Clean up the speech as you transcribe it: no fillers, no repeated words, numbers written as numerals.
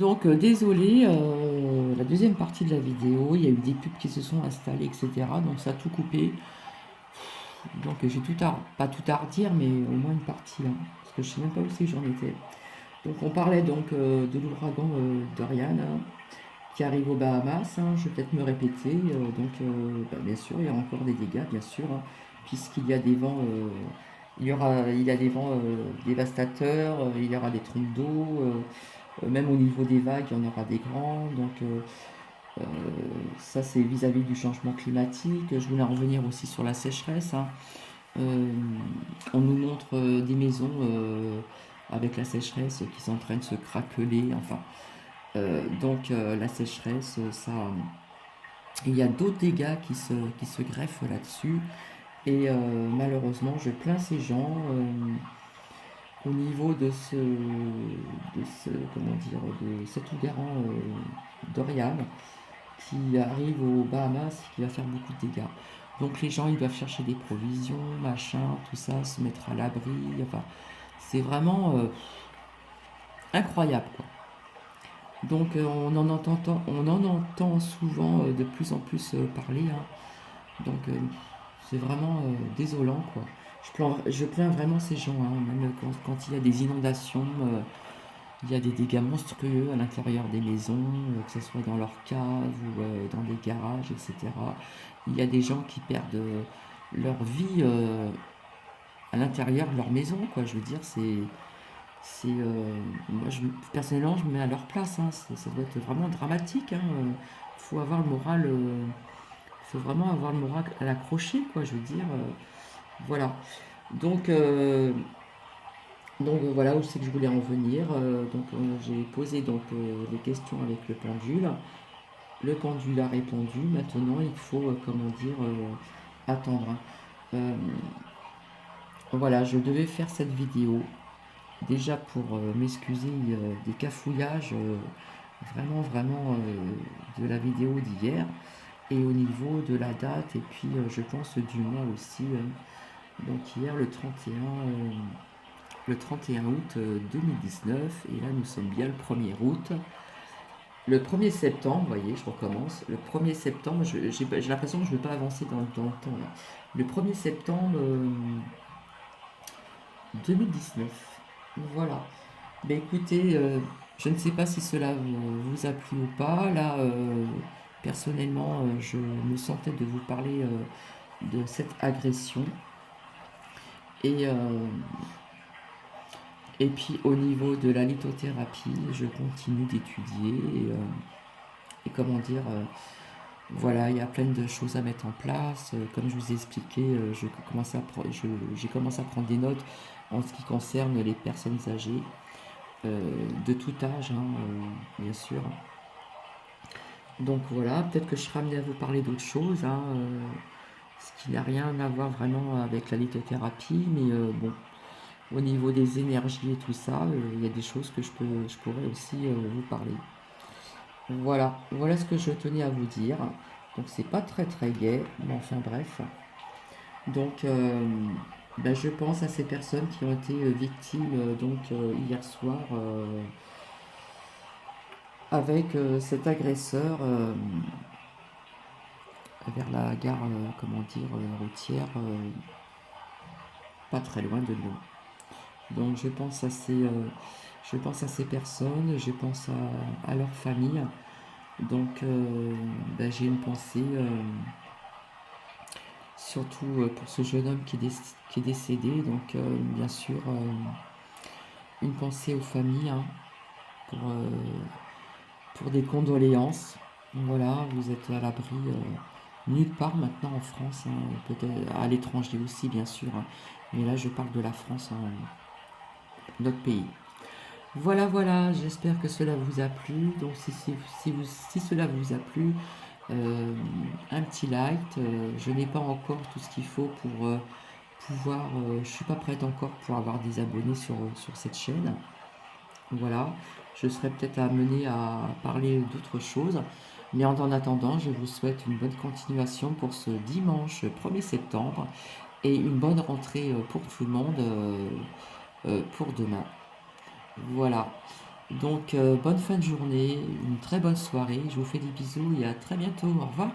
Donc, désolé, la deuxième partie de la vidéo, il y a eu des pubs qui se sont installées, etc. Donc, ça a tout coupé. Donc, j'ai tout à, pas tout à redire, mais au moins une partie, hein, parce que je sais même pas où c'est que j'en étais. Donc, on parlait donc de l'ouragan Dorian, hein, qui arrive aux Bahamas, hein. Je vais peut-être me répéter. Donc, bah, bien sûr, il y aura encore des dégâts, bien sûr, hein, puisqu'il y a des vents. Il y a des vents dévastateurs, il y aura des trompes d'eau, même au niveau des vagues, il y en aura des grands. Donc, euh, ça, c'est vis-à-vis du changement climatique. Je voulais en revenir aussi sur la sécheresse, hein. Euh, on nous montre des maisons avec la sécheresse qui sont en train de se craqueler. Enfin, la sécheresse, ça, il y a d'autres dégâts qui se greffent là-dessus. Et malheureusement, je plains ces gens au niveau comment dire, de cet ouragan Dorian qui arrive aux Bahamas et qui va faire beaucoup de dégâts. Donc les gens, ils doivent chercher des provisions, machin, tout ça, se mettre à l'abri. Enfin, c'est vraiment incroyable, quoi. Donc on en entend souvent de plus en plus parler, hein. Donc c'est vraiment désolant, quoi. Je plains vraiment ces gens, hein, même quand il y a des inondations, il y a des dégâts monstrueux à l'intérieur des maisons, que ce soit dans leur cave ou dans des garages, etc. Il y a des gens qui perdent leur vie à l'intérieur de leur maison, quoi. Je veux dire, moi, personnellement, je me mets à leur place, hein. Ça doit être vraiment dramatique, hein. Faut avoir le moral, faut vraiment avoir le moral à l'accrocher, quoi. Je veux dire, voilà. Donc, voilà où c'est que je voulais en venir. J'ai posé les questions avec le pendule. Le pendule a répondu. Maintenant, il faut, comment dire, attendre, hein. Euh, voilà, je devais faire cette vidéo déjà pour m'excuser des cafouillages vraiment de la vidéo d'hier et au niveau de la date et puis je pense du mois aussi. Donc hier le 31 août 2019 et là nous sommes bien le 1er août. Le 1er septembre, vous voyez, je recommence. Le 1er septembre, j'ai l'impression que je ne vais pas avancer dans le temps là. Le 1er septembre 2019. Voilà. Ben écoutez, je ne sais pas si cela vous a plu ou pas. Là, personnellement, je me sentais de vous parler de cette agression. Et, et puis au niveau de la lithothérapie, je continue d'étudier. Et comment dire, voilà, il y a plein de choses à mettre en place. Comme je vous ai expliqué, j'ai commencé à prendre des notes en ce qui concerne les personnes âgées, de tout âge, hein, bien sûr. Donc voilà, peut-être que je serai amenée à vous parler d'autres choses, hein, ce qui n'a rien à voir vraiment avec la lithothérapie, mais bon, au niveau des énergies et tout ça, il y a des choses que je pourrais aussi vous parler. Voilà, voilà ce que je tenais à vous dire. Donc c'est pas très très gai, mais enfin bref. Donc ben, je pense à ces personnes qui ont été victimes hier soir avec cet agresseur vers la gare, comment dire, routière, pas très loin de Lyon. Donc je pense à ces personnes, je pense à leur famille. Donc ben, j'ai une pensée surtout pour ce jeune homme qui est décédé. Donc bien sûr une pensée aux familles, hein, pour, euh, pour des condoléances. Voilà, vous êtes à l'abri nulle part maintenant en France, hein, peut-être à l'étranger aussi bien sûr, hein. Mais là je parle de la France, hein, notre pays. Voilà, voilà, j'espère que cela vous a plu. Donc si cela vous a plu, euh, un petit like. Je n'ai pas encore tout ce qu'il faut pour pouvoir... je suis pas prête encore pour avoir des abonnés sur cette chaîne. Voilà, je serai peut-être amenée à parler d'autres choses. Mais en attendant, je vous souhaite une bonne continuation pour ce dimanche 1er septembre et une bonne rentrée pour tout le monde pour demain. Voilà. Donc bonne fin de journée, une très bonne soirée. Je vous fais des bisous et à très bientôt. Au revoir.